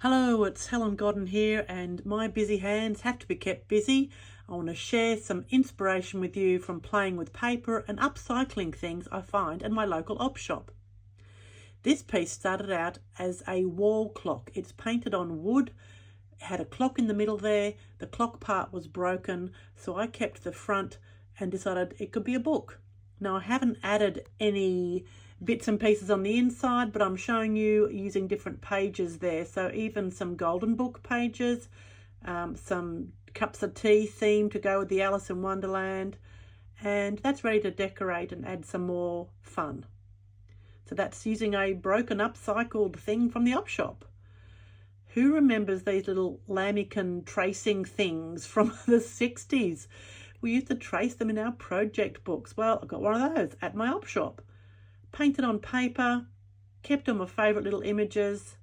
Hello, it's Helen Godden here, and my busy hands have to be kept busy. I want to share some inspiration with you from playing with paper and upcycling things I find in my local op shop. This piece started out as a wall clock. It's painted on wood, had a clock in the middle there. The clock part was broken, so I kept the front and decided it could be a book. Now, I haven't added any bits and pieces on the inside, but I'm showing you using different pages there. So even some golden book pages, some cups of tea theme to go with the Alice in Wonderland, and that's ready to decorate and add some more fun. So that's using a broken upcycled thing from the op shop. Who remembers these little lambican tracing things from the 60s? We used to trace them in our project books. Well, I got one of those at my op shop. Painted on paper, kept on my favourite little images.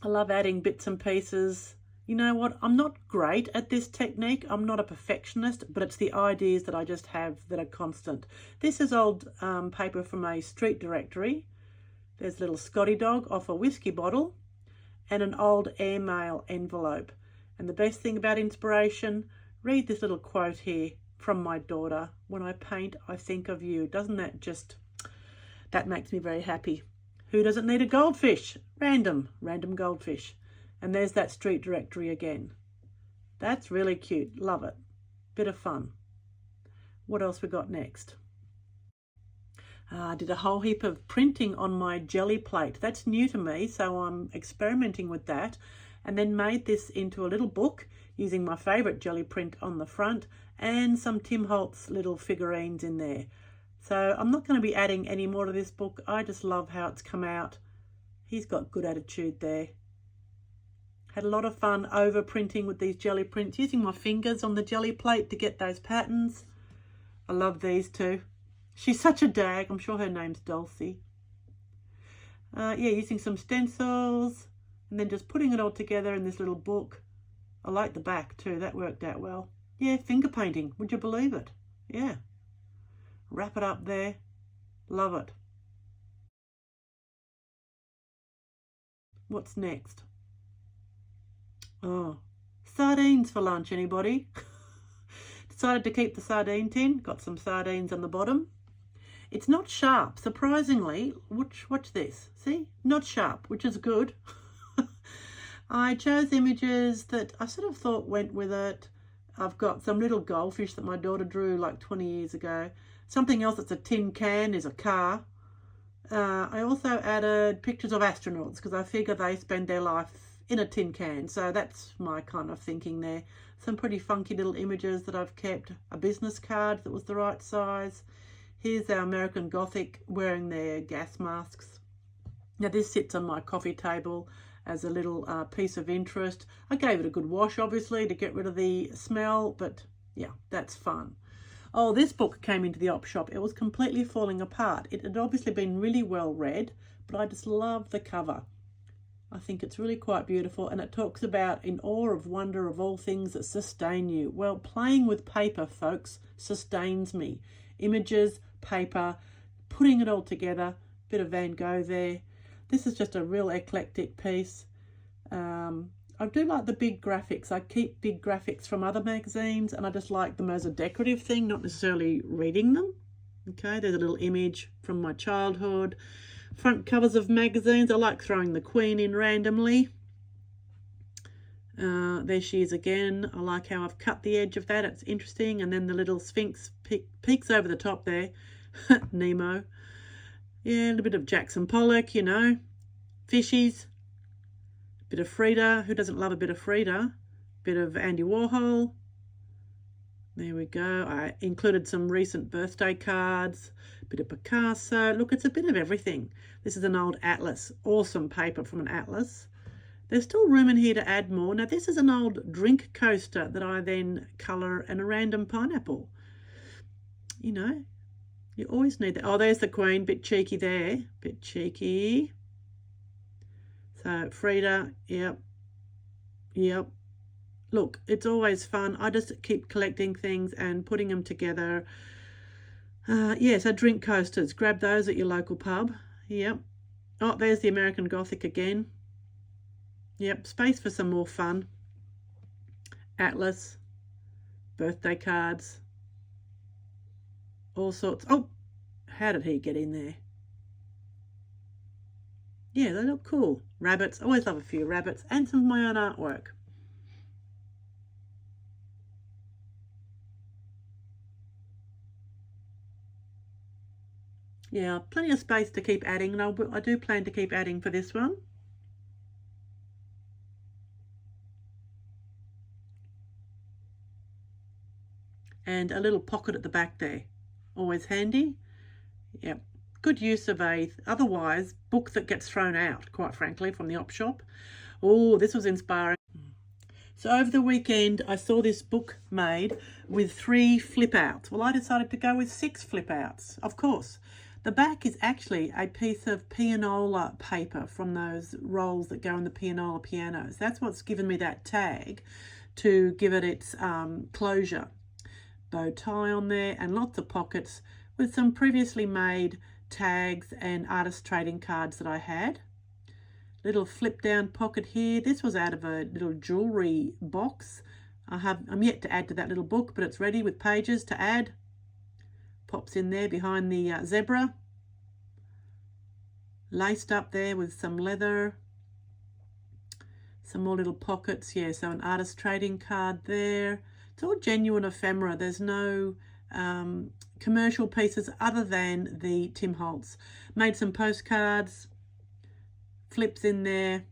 I love adding bits and pieces. You know what? I'm not great at this technique. I'm not a perfectionist, but it's the ideas that I just have that are constant. This is old paper from a street directory. There's a little Scotty dog off a whiskey bottle and an old airmail envelope. And the best thing about inspiration, read this little quote here from my daughter. When I paint, I think of you. Doesn't that makes me very happy. Who doesn't need a goldfish? Random goldfish. And there's that street directory again. That's really cute. Love it. Bit of fun. What else we got next? I did a whole heap of printing on my jelly plate. That's new to me, so I'm experimenting with that. And then made this into a little book using my favourite jelly print on the front and some Tim Holtz little figurines in there. So I'm not going to be adding any more to this book. I just love how it's come out. He's got good attitude there. Had a lot of fun over printing with these jelly prints, using my fingers on the jelly plate to get those patterns. I love these too. She's such a dag. I'm sure her name's Dulcie. Using some stencils and then just putting it all together in this little book. I like the back too. That worked out well. Yeah, finger painting. Would you believe it? Yeah. Wrap it up there. Love it. What's next? Oh, sardines for lunch, anybody? Decided to keep the sardine tin. Got some sardines on the bottom. It's not sharp, surprisingly. Watch this. See? Not sharp, which is good. I chose images that I sort of thought went with it. I've got some little goldfish that my daughter drew like 20 years ago. Something else that's a tin can is a car. I also added pictures of astronauts because I figure they spend their life in a tin can. So that's my kind of thinking there. Some pretty funky little images that I've kept. A business card that was the right size. Here's our American Gothic wearing their gas masks. Now this sits on my coffee table as a little piece of interest. I gave it a good wash, obviously, to get rid of the smell, but yeah, that's fun. Oh, this book came into the op shop. It was completely falling apart. It had obviously been really well read, but I just love the cover. I think it's really quite beautiful, and it talks about in awe of wonder of all things that sustain you. Well, playing with paper, folks, sustains me. Images, paper, putting it all together, bit of Van Gogh there. This is just a real eclectic piece. I do like the big graphics. I keep big graphics from other magazines, and I just like them as a decorative thing, not necessarily reading them. Okay, there's a little image from my childhood. Front covers of magazines. I like throwing the Queen in randomly. There she is again. I like how I've cut the edge of that. It's interesting. And then the little Sphinx peeks over the top there. Nemo. Yeah, a little bit of Jackson Pollock, you know. Fishies. Bit of Frida. Who doesn't love a bit of Frida? Bit of Andy Warhol. There we go. I included some recent birthday cards. Bit of Picasso. Look, it's a bit of everything. This is an old atlas. Awesome paper from an atlas. There's still room in here to add more. Now, this is an old drink coaster that I then colour in a random pineapple. You know, you always need that. Oh, there's the Queen. Bit cheeky there. Bit cheeky. So, Frida. Yep. Look, it's always fun. I just keep collecting things and putting them together. So drink coasters. Grab those at your local pub. Yep. Oh, there's the American Gothic again. Yep, space for some more fun. Atlas, birthday cards, all sorts. Oh, how did he get in there? Yeah, they look cool. Rabbits, always love a few rabbits, and some of my own artwork. Yeah, plenty of space to keep adding, and I do plan to keep adding for this one. And a little pocket at the back there, always handy. Yep, good use of a otherwise book that gets thrown out, quite frankly, from the op shop. Oh, this was inspiring. So over the weekend, I saw this book made with 3 flip outs. Well, I decided to go with 6 flip outs, of course. The back is actually a piece of pianola paper from those rolls that go in the pianola pianos. That's what's given me that tag to give it its closure. Bow tie on there and lots of pockets with some previously made tags and artist trading cards that I had. Little flip down pocket here. This was out of a little jewellery box. I'm yet to add to that little book, but it's ready with pages to add. Pops in there behind the zebra. Laced up there with some leather. Some more little pockets. Yeah, so an artist trading card there. It's all genuine ephemera. There's no commercial pieces other than the Tim Holtz. Made some postcards. Flips in there.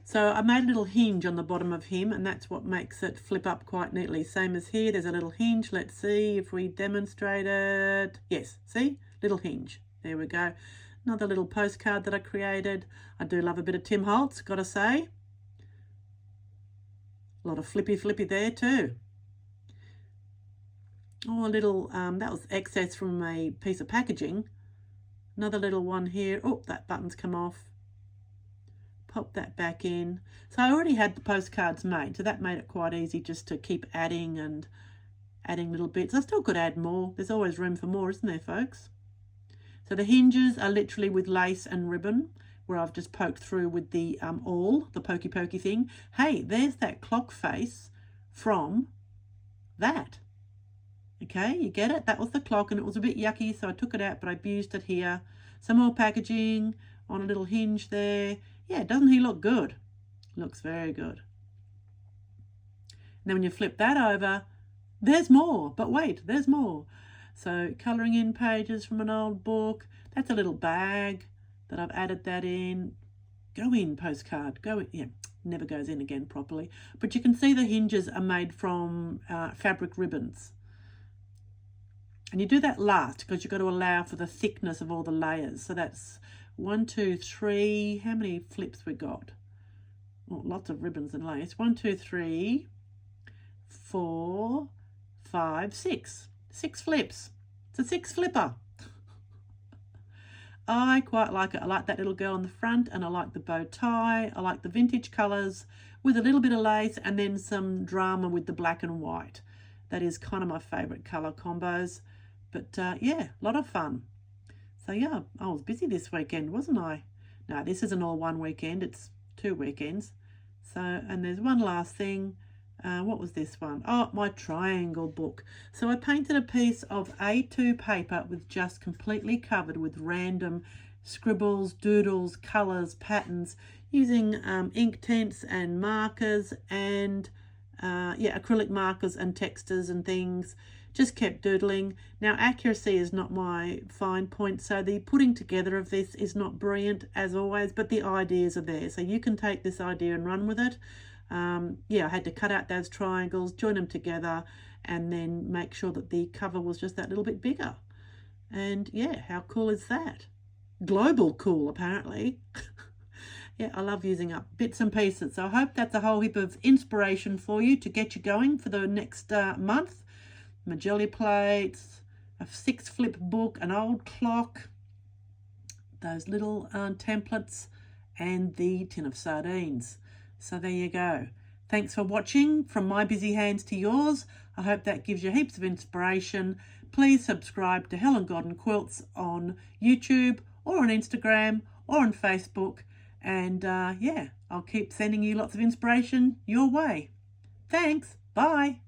So I made a little hinge on the bottom of him, and that's what makes it flip up quite neatly. Same as here, there's a little hinge. Let's see if we demonstrate it. Yes, see? Little hinge. There we go. Another little postcard that I created. I do love a bit of Tim Holtz, gotta say. A lot of flippy there too. Oh, a little, that was excess from a piece of packaging. Another little one here. Oh, that button's come off. Pop that back in. So I already had the postcards made, so that made it quite easy just to keep adding and adding little bits. I still could add more. There's always room for more, isn't there, folks? So the hinges are literally with lace and ribbon, where I've just poked through with the awl, the pokey thing. Hey, there's that clock face from that. Okay, you get it? That was the clock, and it was a bit yucky, so I took it out, but I used it here. Some more packaging on a little hinge there. Yeah, doesn't he look good? Looks very good. And then when you flip that over, there's more. But wait, there's more. So colouring in pages from an old book. That's a little bag that I've added that in. Go in, postcard. Go in. Yeah, never goes in again properly. But you can see the hinges are made from fabric ribbons. And you do that last because you've got to allow for the thickness of all the layers. So that's 1, 2, 3. How many flips we got? Well, lots of ribbons and lace. 1, 2, 3, 4, 5, 6. 6 flips. It's a 6 flipper. I quite like it. I like that little girl on the front, and I like the bow tie. I like the vintage colours with a little bit of lace and then some drama with the black and white. That is kind of my favourite colour combos. But yeah, a lot of fun. So yeah, I was busy this weekend, wasn't I? No, this isn't all one weekend, it's 2 weekends. So, and there's one last thing. What was this one? Oh, my triangle book. So I painted a piece of A2 paper with just completely covered with random scribbles, doodles, colours, patterns, using ink tints and markers and acrylic markers and textures and things. Just kept doodling. Now, accuracy is not my fine point, so the putting together of this is not brilliant as always, but the ideas are there. So you can take this idea and run with it. I had to cut out those triangles, join them together, and then make sure that the cover was just that little bit bigger. And yeah, how cool is that? Global cool, apparently. Yeah, I love using up bits and pieces. So I hope that's a whole heap of inspiration for you to get you going for the next month. My jelly plates, a 6 flip book, an old clock, those little templates, and the tin of sardines. So there you go. Thanks for watching from my busy hands to yours. I hope that gives you heaps of inspiration. Please subscribe to Helen Godden Quilts on YouTube or on Instagram or on Facebook. And yeah, I'll keep sending you lots of inspiration your way. Thanks. Bye.